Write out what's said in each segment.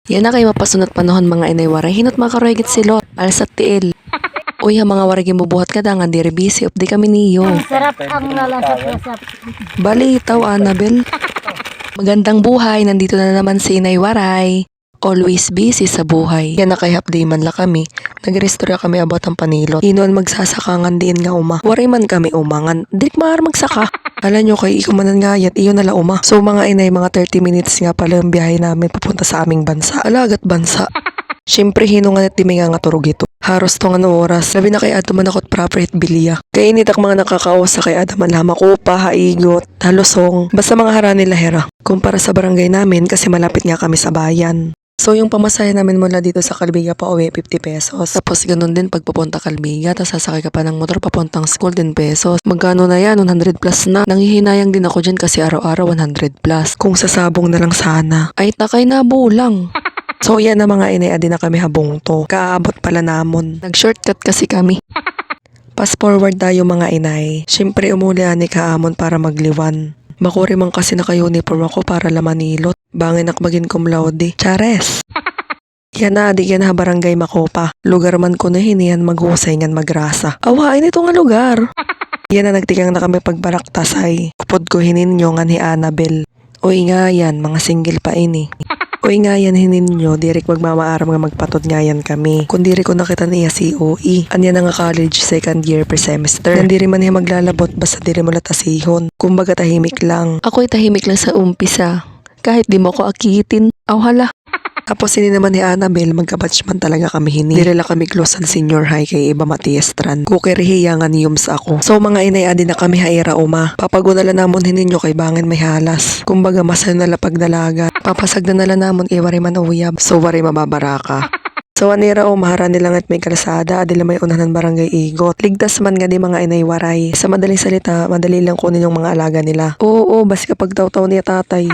Yan na kayo mapasunod panahon mga inay waray. Hinot makaroygit silot. Alasat tiil. Uy, ha mga waray gimubuhat ka dangan di rebisi of di kami niyo. Sarap ang lalasap-lasap. Balitaw, Annabel. Magandang buhay, nandito na naman si Inay Waray. Always busy sa buhay. Yan na kay hapday man la kami. Nagrestorya kami abot ang panilot. Inuan magsasakangan diin nga uma. Waray man kami umangan. Dik maar magsaka. Alam nyo kay ikumanan nga yan, iyon nala uma. So mga inay, mga 30 minutes nga pala ang biyahe namin papunta sa aming bansa. Alagat bansa. Siyempre hinungan at di may nga turog ito. Haros tong ano oras. Labi na kay Adam manakot proper at bilya. Kaya initak mga nakakaosa kay Adam man lama ko pa, haigot, halusong. Basta mga harani lahera. Kumpara sa barangay namin kasi malapit nga kami sa bayan. So yung pamasahe namin mula dito sa Calbiga pa uwi 50 pesos. Tapos ganun din pag papunta Calbiga, tapos sasakay ka pa ng motor papuntang school 10 pesos. Magkano na yan? 100 plus na. Nanghihinayang din ako dyan kasi araw-araw 100 plus. Kung sasabong na lang sana. Ay takay na bulang. So yan na mga inay, adi na kami habong to. Kaabot pala namon. Nag-shortcut kasi kami. Pass forward tayo mga inay. Siyempre umulian ni kaamon para magliwan. Makuri man kasi naka-uniform ako para lamanilot. Bangin akbagin cum laude. Chares! Yan na, di yan ha barangay Makopa. Lugar man ko na hiniyan maghusay ngan magrasa. Awain ito nga lugar. Yan na nagtikang na kami pagbaraktasay. Kupod ko hininyo nga ni Annabel. Uy nga yan, mga single pa ini. Uy nga yan hininyo, dirik magmamaaram nga magpatod nga yan kami. Kung diri ko nakita niya si OE. Anya na nga college second year per semester. Nandiri man niya maglalabot basta diri mo latasihon. Kumbaga tahimik lang. Ako'y tahimik lang sa umpisa. Kahit di mo ko akitin. Aw hala. Tapos hindi naman ni Annabel, magkabatchman talaga kami hini. Direla kami close ang senior high kay Iba Matiestran. Kukirihiyangan niyums ako. So mga inay-adi na kami haira uma. Papagunala namon hininyo kay bangin may halas. Kumbaga masal na lapag dalaga. Papasag na nala namon kay wari man uyab. So wari mababaraka. So anira o mahara nilang at may kalsada, adila may unahan barangay igot. Ligtas man nga di mga inay waray. Sa madaling salita, madali lang kunin yung mga alaga nila. Oo, bas kapag taw-taw niya tatay.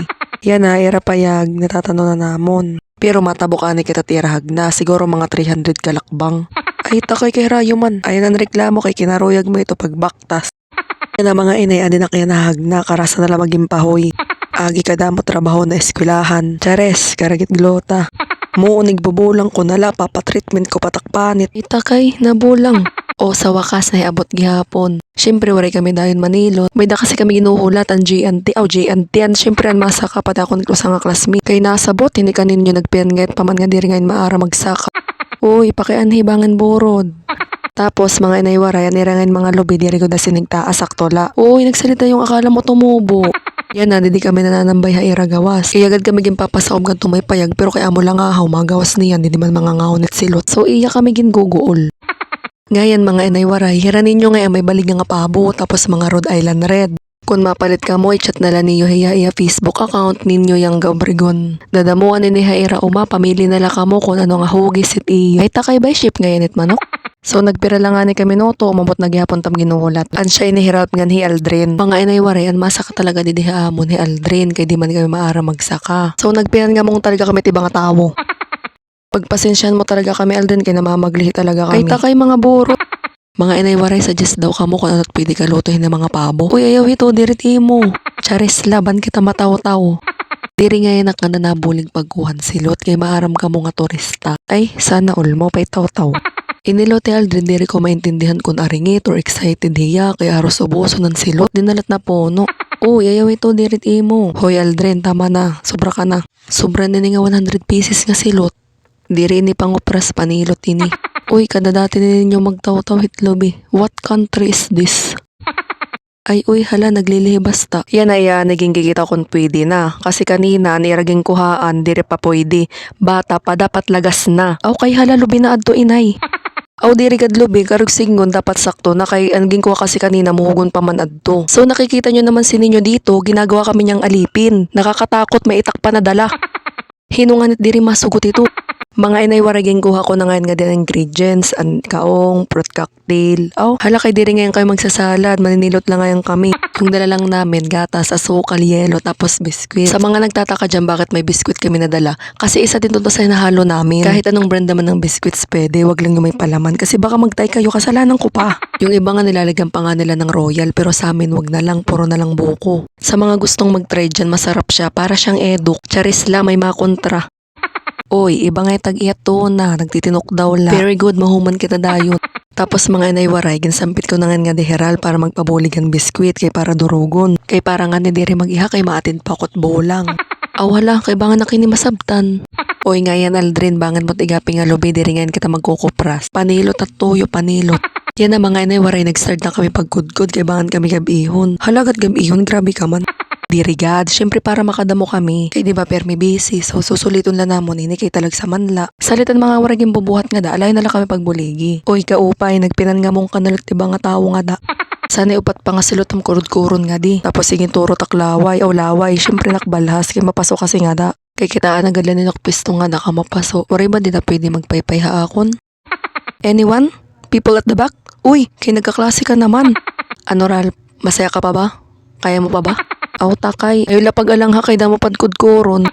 Yan na, ira payag, natatanong na namon. Pero matabok ani kita tirahag na, siguro mga 300 kalakbang. Ay takay kay rayo man. Ayan ang reklamo kay kinaruyag mo ito pagbaktas. Yan na mga inay, adi na kaya nahag na, karasa na lang maging pahoy. Agi kadamo trabaho na eskwelahan. Chares, karagit glota. Muunig bubulang ko nala, papatreatment ko patakpanit. Itakay, nabulang. O sa wakas na iabot gihapon. Siyempre waray kami dayon Manilot. May da kasi kami ginuhulat ang GNT. GNT yan. Siyempre ang masaka pati ako naglusa nga classmate. Kay nasabot, hindi kanin nyo nagpian ngayat paman nga diri ngayon maara magsaka. Uy, pakian hibangan burod. Tapos mga inay waray, anirangan mga lubi, diri ko na sinigtaas saktola. Uy, nagsalita yung akala mo tumubo. Yan na, di kami nananambay haira gawas. Kaya agad kami gimpapasaob gan tumay payag, pero kaya mo lang ahaw, magawas niyan, di man mga ngawnet silot. So iya kami ginguguol. Ngayon mga inay waray, hiranin nyo nga may balig nga pabo, tapos mga Rhode Island Red. Kung mapalit ka mo, i-chat na lang niyo iya Facebook account ninyo yung gabrigon. Dadamuan ni haira uma, pamili na lang kamo kung ano nga hugis it iyo. Ay takay by ship ngayon it manok. So nagpira lang nga ni kami noto, umabot na gyapon tam ginuhulat. An siya inihirap nga ni Aldrin. Mga inay waray, an masaka talaga di dihaamon ni Aldrin, kay di man kami maara magsaka. So nagpiran nga mong talaga kami tibang tawo. Pagpasensyahan mo talaga kami Aldrin, kay namamaglihi talaga kami. Ay takay mga buro. Mga inay waray, suggest daw kamo kung ano't pwede ka lutuhin ng mga pabo. Uy ayaw ito, dirit imo. Charis laban kita mataw-taw. Diri ngayon na ka na nabuling pagkuhan silot, kay maaram ka mo nga turista. Ay, sana all mo pa itaw-taw. Inilote Aldrin, diri ko maintindihan kung aringit or excited hiya, kay aros ubuso ng silot, dinalat na puno. Uy, ayaw ito, dirit imo. Hoy Aldrin, tama na, sobra ka na. Sobra na nga 100 pieces nga silot. Diri ini pangupras panilot ini. Uy, kada dati ninyo magtaw-taw hitlobi. What country is this? Ay, uy, hala, naglilihi basta. Yan ay naging gigita kung pwede na. Kasi kanina, niraging kuhaan, diri pa pwede. Bata pa, dapat lagas na. Aw, kay hala, lubi na adto inay. Aw, diri kad lubi, karug singon, dapat sakto na kay anging kuha kasi kanina, muhugon pa man adto. So, nakikita nyo naman si ninyo dito, ginagawa kami niyang alipin. Nakakatakot, may itak pa na dala. Hinunganit diri masugot ito. Mga inay waraging kuha ko na ngayon nga din ingredients, kaong, fruit cocktail. Oh, hala kay diri ngayon kayo magsasalad, maninilot lang ngayon kami. Yung dala lang namin, gatas, asukal, yelo, tapos biskwit. Sa mga nagtataka dyan bakit may biskwit kami nadala, kasi isa din to sa nahalo namin. Kahit anong brand naman ng biskwits pwede, wag lang yung may palaman, kasi baka magtay kayo, kasalanan ko pa. Yung iba nga nilalagyan pa nga nila ng royal, pero sa amin wag na lang, puro na lang buko. Sa mga gustong mag-try dyan, masarap siya, para siyang eduk. Charis la, may makontra. Oy, iba nga tag-iyat to na, nagtitinok daw la. Very good, mahuman kita dayon. Tapos mga inay waray, ginsampit ko na nga deheral para magpabuligan biskwit kay para durugon. Kay para nga ni diri mag-iha kay maatin pakot bolang. Wala, kay bangan na kini masabtan. Oy nga yan Aldrin, bangan mo't igapi nga lobi, diri ngayon kita magkukupras. Panilot at tuyo, panilot. Yan na mga inay waray, nag-start na kami pagkudkod kay bangan kami gabihon. Halagat gabihon, grabe ka man. Dirigad, syempre para makadamo kami. Kay di ba permi busy, so susuliton lang namon ini kay talag sa manla. Salitan mga waraging bubuhat nga da, alay na lang kami pagbuligi. Oy kaupay, nagpinan nga mong kanalot tiba nga tao nga da. Sana'y upat pa nga silot ang kurod-kuron nga di. Tapos sigin turo taklaway o laway, syempre nakbalhas kay mapasok kasi nga da. Kay kitaan agad lang ninakpisto nga da ka mapaso. Oray ba di na pwede magpaypay haakon? Anyone? People at the back? Uy, kay nagkaklase ka naman. Ano Ral, masaya ka pa ba? Kaya mo pa ba? Takay. Ay lapag alang ha kay damo padkudkuron.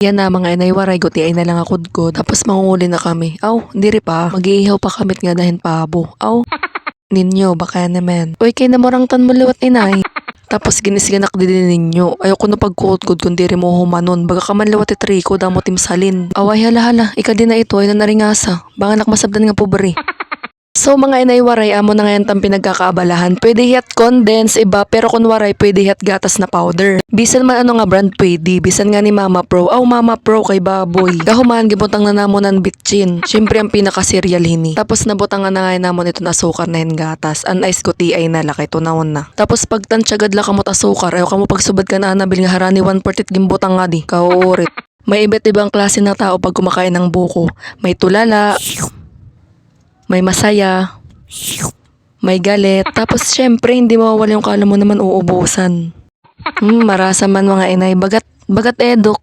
Yan na mga inay waray, guti ay na lang akudkod. Tapos mangunguli na kami. Diri pa. Mag-iihaw pa kamit nga dahin pabo. Ninyo, baka naman. Uy, kay namorangtan mo liwat inay. Tapos ginisganak din ninyo. Ayoko na pagkudkod kung diri mo humanon. Baga ka man liwat itriko, damo timsalin. Away hala, ika din na ito ay nanaringasa. Banga nakmasabdan nga pobre. So mga inay waray, amo na ngayon tang pinagkakaabalahan. Pwede hiyat condense, iba, pero kung waray, pwede hiyat gatas na powder. Bisan man ano nga brand pwede, bisan nga ni Mama Pro. Mama Pro kay baboy. Gahuman, gibutang na namon ng bitchin. Siyempre ang pinaka-cereal hini. Tapos nabutang nga na ngayon namon ito na asukar na hin gatas. An ice ko ay na lakay tunawon na. Tapos pag tansyagad la kamot asukar, ayaw kamo pagsubad ka na anabil nga harani 1/4 gimbutang nga di. Kaurit. May iba't ibang klase ng tao pag kumakain ng buko. May tulala, may masaya, may galit, tapos syempre hindi mawawala yung kala mo naman uubusan. Marasa man mga inay, bagat edok.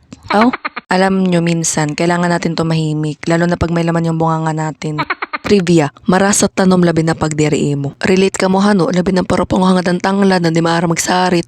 Alam nyo minsan, kailangan natin tumahimik, lalo na pag may laman yung bunganga natin. Trivia, marasat tanom labi na pagdiri mo. Relate ka mo hano, labi ng paropong hangat ang tanglad na di maara magsarit.